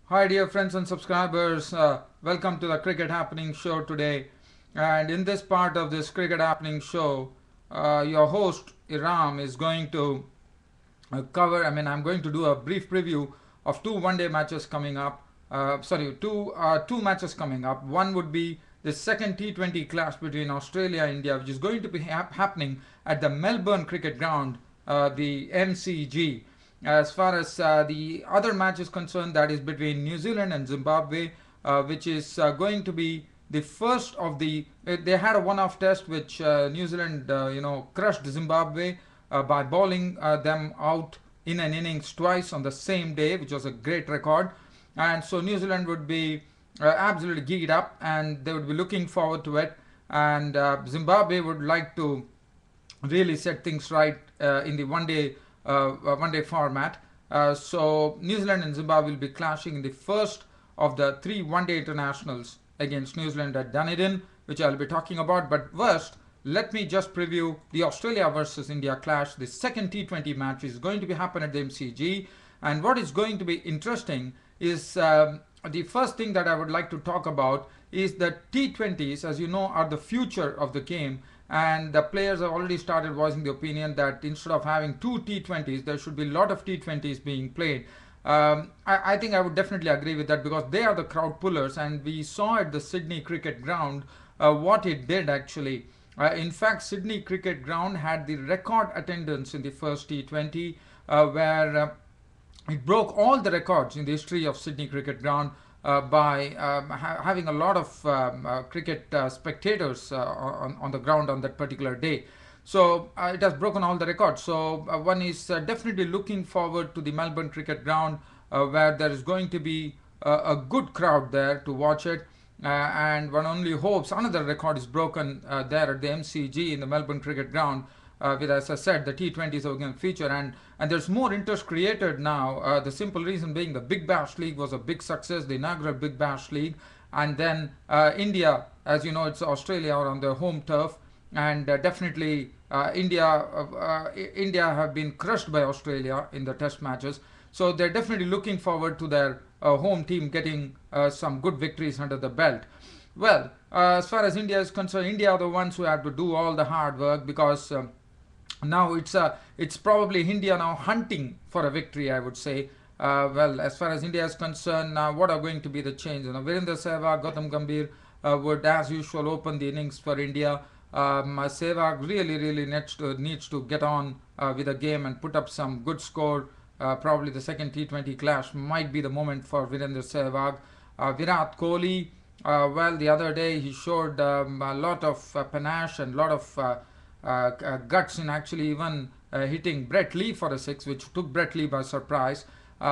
Hi, dear friends and subscribers. Welcome to the Cricket Happening Show today. And in this part of this Cricket Happening Show, your host Iram is going to I'm going to do a brief preview of two one-day matches coming up. Two matches coming up. One would be the second T20 clash between Australia and India, which is going to be happening at the Melbourne Cricket Ground, the MCG. As far as the other match is concerned, that is between New Zealand and Zimbabwe, which is going to be the first of the. They had a one-off test which New Zealand, crushed Zimbabwe by bowling them out in an innings twice on the same day, which was a great record. And so New Zealand would be absolutely geeked up, and they would be looking forward to it. And Zimbabwe would like to really set things right in the one day format. So New Zealand and Zimbabwe will be clashing in the first of the three one-day internationals against New Zealand at Dunedin, which I'll be talking about. But first, let me just preview the Australia versus India clash. The second T20 match is going to be happen at the MCG, and what is going to be interesting is the first thing that I would like to talk about is that T20s, as you know, are the future of the game, and the players have already started voicing the opinion that instead of having two T20s, there should be a lot of T20s being played. I think I would definitely agree with that because they are the crowd pullers, and we saw at the Sydney Cricket Ground what it did actually. In fact, Sydney Cricket Ground had the record attendance in the first T20, where it broke all the records in the history of Sydney Cricket Ground by having a lot of cricket spectators on the ground on that particular day. So it has broken all the records. So one is definitely looking forward to the Melbourne Cricket Ground, where there is going to be a good crowd there to watch it. And one only hopes another record is broken there at the MCG in the Melbourne Cricket Ground, with, as I said, the T20s are going to feature, and there's more interest created now. The simple reason being the Big Bash League was a big success, the inaugural Big Bash League, and then India, as you know, it's Australia are on their home turf, and definitely India have been crushed by Australia in the Test matches, so they're definitely looking forward to their home team getting some good victories under the belt. Well, as far as India is concerned, India are the ones who have to do all the hard work because now it's probably India now hunting for a victory, I would say. Well, as far as India is concerned, what are going to be the changes? Virendra Sehwag, Gautam Gambhir would, as usual, open the innings for India. Sehwag really needs to get on with the game and put up some good score. Probably the second T20 clash might be the moment for Virendra Sehwag. Virat Kohli, well, the other day he showed a lot of panache and a lot of guts in actually even hitting Brett Lee for a six, which took Brett Lee by surprise. Then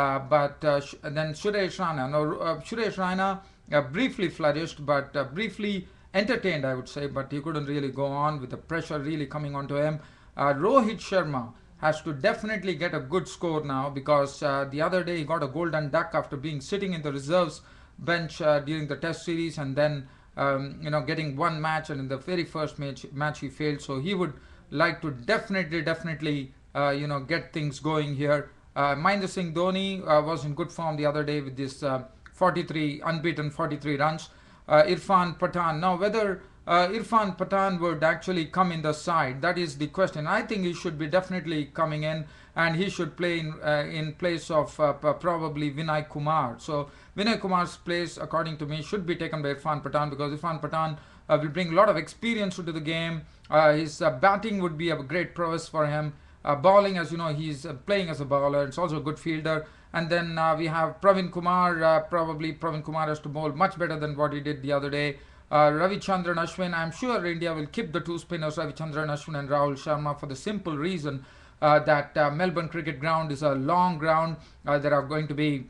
Suresh Raina. Now, Suresh Raina briefly flourished, but briefly entertained, I would say, but he couldn't really go on with the pressure really coming onto him. Rohit Sharma has to definitely get a good score now because the other day he got a golden duck after being sitting in the reserves bench during the Test series, and then getting one match, and in the very first match he failed. So he would like to definitely get things going here. Mahendra Singh Dhoni was in good form the other day with this 43 unbeaten 43 runs. Irfan Pathan. Now whether Irfan Pathan would actually come in the side, that is the question. I think he should be definitely coming in, and he should play in place of probably Vinay Kumar. So Vinay Kumar's place, according to me, should be taken by Irfan Pathan because Irfan Pathan will bring a lot of experience into the game. His batting would be a great prowess for him. Bowling, as you know, he's playing as a bowler. It's also a good fielder. And then we have Pravin Kumar. Probably Pravin Kumar has to bowl much better than what he did the other day. Ravichandran Ashwin. I'm sure India will keep the two spinners, Ravichandran Ashwin and Rahul Sharma, for the simple reason that Melbourne Cricket Ground is a long ground. There are going to be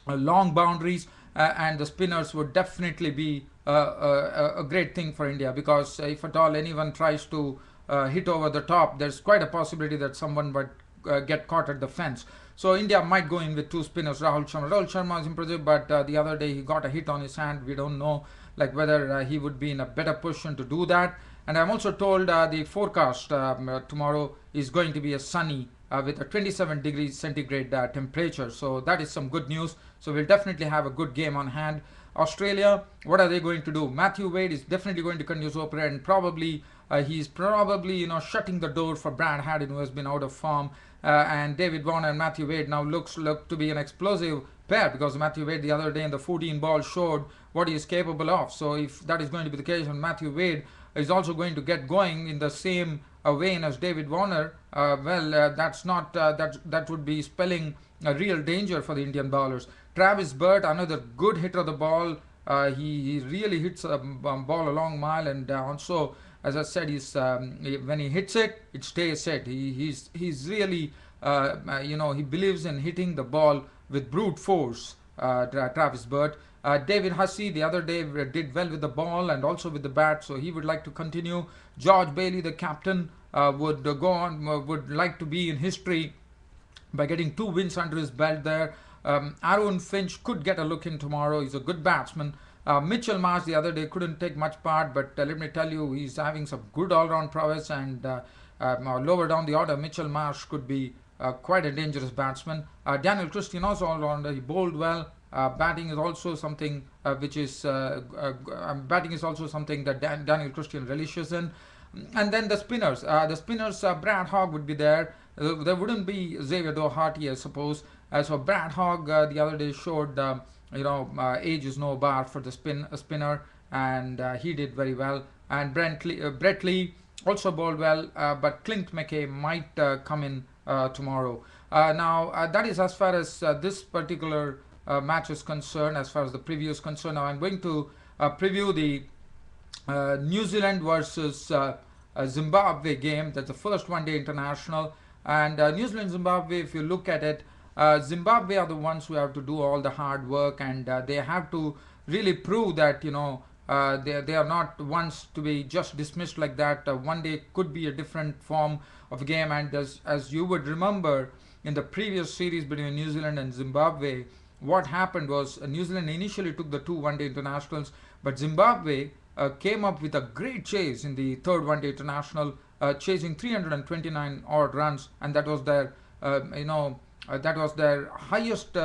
long boundaries, and the spinners would definitely be a great thing for India because if at all anyone tries to hit over the top, there's quite a possibility that someone might get caught at the fence. So India might go in with two spinners. Rahul Sharma is impressive, but the other day he got a hit on his hand. We don't know whether he would be in a better position to do that. And I'm also told the forecast tomorrow is going to be a sunny with a 27 degrees centigrade temperature. So that is some good news. So we'll definitely have a good game on hand. Australia, what are they going to do? Matthew Wade is definitely going to continue to operate, and probably he's probably shutting the door for Brad Haddin, who has been out of form. And David Warner and Matthew Wade now look to be an explosive pair, because Matthew Wade the other day in the 14 ball showed what he is capable of. So if that is going to be the case, and Matthew Wade is also going to get going in the same vein as David Warner, that's not that would be spelling a real danger for the Indian bowlers. Travis Burt, another good hitter of the ball. He really hits a ball a long mile, and also, as I said, when he hits it, it stays hit. He's really he believes in hitting the ball with brute force. Travis Burt. David Hussey the other day did well with the ball and also with the bat, so he would like to continue. George Bailey, the captain, would like to be in history by getting 2 wins under his belt there. Aaron Finch could get a look in tomorrow. He's a good batsman. Mitchell Marsh the other day couldn't take much part, but let me tell you, he's having some good all-round prowess, and lower down the order, Mitchell Marsh could be quite a dangerous batsman. Daniel Christian also all-rounder. He bowled well. Batting is also something that Daniel Christian relishes in. And then the spinners. Brad Hogg would be there. There wouldn't be Xavier Doherty, I suppose. So Brad Hogg the other day showed, age is no bar for the spinner, and he did very well. And Brett Lee also bowled well, but Clint McKay might come in tomorrow. Now, that is as far as this particular match is concerned, as far as the preview is concerned. Now I'm going to preview the New Zealand versus Zimbabwe game. That's the first one-day international. And New Zealand-Zimbabwe, if you look at it, Zimbabwe are the ones who have to do all the hard work, and they have to really prove that they are not ones to be just dismissed like that. One day could be a different form of game, and as you would remember in the previous series between New Zealand and Zimbabwe, what happened was New Zealand initially took the 2 one-day internationals, but Zimbabwe came up with a great chase in the 3rd one-day international, chasing 329 odd runs, and that was their highest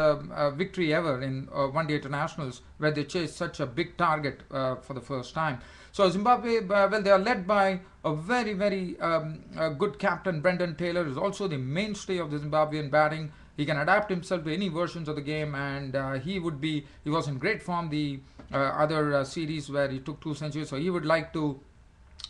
victory ever in one-day internationals, where they chased such a big target for the first time. So Zimbabwe, they are led by a very, very good captain. Brendan Taylor is also the mainstay of the Zimbabwean batting. He can adapt himself to any versions of the game, and he was in great form the other series where he took 2 centuries, so he would like to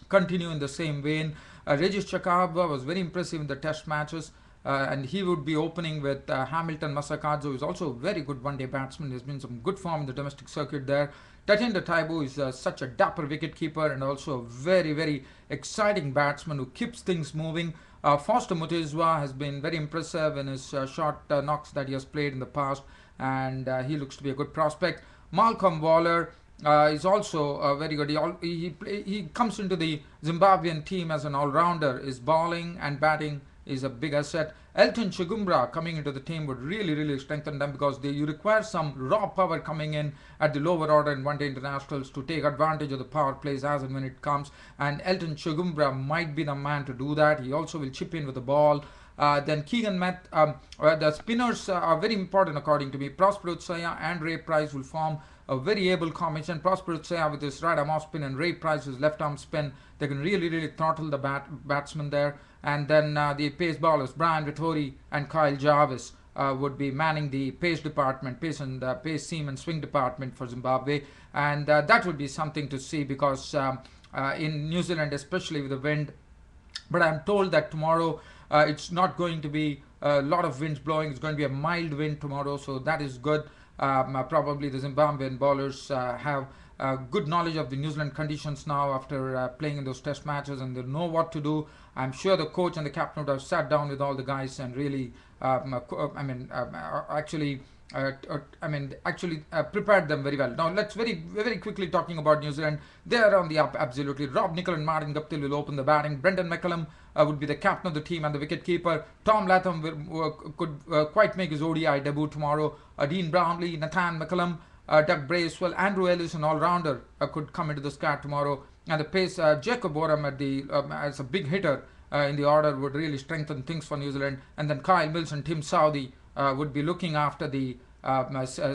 continue in the same vein. Regis Chakabva was very impressive in the test matches, and he would be opening with Hamilton Masakadzo, who is also a very good one-day batsman. There's been some good form in the domestic circuit there. Tatenda Taibu is such a dapper wicketkeeper, and also a very, very exciting batsman who keeps things moving. Foster Mutizwa has been very impressive in his short knocks that he has played in the past, and he looks to be a good prospect. Malcolm Waller is also very good. He comes into the Zimbabwean team as an all-rounder. His bowling and batting is a big asset. Elton Chigumbra coming into the team would really, really strengthen them, because you require some raw power coming in at the lower order in one-day internationals to take advantage of the power plays as and when it comes. And Elton Chigumbra might be the man to do that. He also will chip in with the ball. Then Keegan Met, the spinners are very important according to me. Prosper Utsaya and Ray Price will form a very able combination. Prosper Utsaya with his right arm off spin, and Ray Price with his left arm spin. They can really, really throttle the batsman there. And then the pace bowlers, Brian Vittori and Kyle Jarvis, would be manning the pace department, pace seam and swing department for Zimbabwe. And that would be something to see, because in New Zealand, especially with the wind. But I'm told that tomorrow it's not going to be a lot of winds blowing. It's going to be a mild wind tomorrow, so that is good. Probably the Zimbabwean bowlers have good knowledge of the New Zealand conditions now after playing in those test matches, and they know what to do. I'm sure the coach and the captain would have sat down with all the guys and really, prepared them very well. Now let's very, very quickly talking about New Zealand. They are on the up, absolutely. Rob Nichol and Martin Guptill will open the batting. Brendan McCullum would be the captain of the team and the wicketkeeper. Tom Latham could quite make his ODI debut tomorrow. Dean Brownlee, Nathan McCullum, Doug Bracewell, Andrew Ellis, an all-rounder, could come into the squad tomorrow. And the pace, Jacob Oram as a big hitter in the order would really strengthen things for New Zealand. And then Kyle Mills and Tim Southey would be looking after the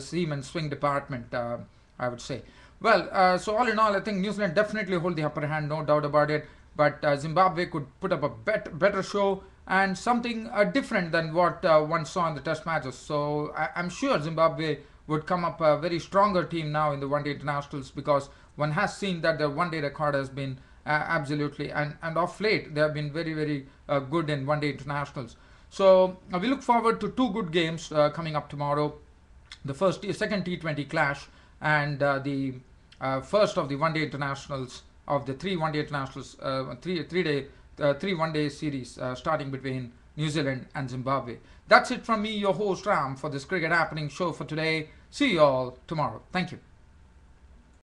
seam and swing department, I would say. Well, so all in all, I think New Zealand definitely hold the upper hand, no doubt about it. But Zimbabwe could put up a better show and something different than what one saw in the test matches. So I'm sure Zimbabwe would come up a very stronger team now in the one-day internationals, because one has seen that their one-day record has been absolutely, and of late they have been very good in one-day internationals. So we look forward to two good games coming up tomorrow. The second T20 clash, and the first of the one-day internationals, of the three one-day internationals, three one-day series starting between New Zealand and Zimbabwe. That's it from me, your host Ram, for this Cricket Happening show for today. See you all tomorrow. Thank you.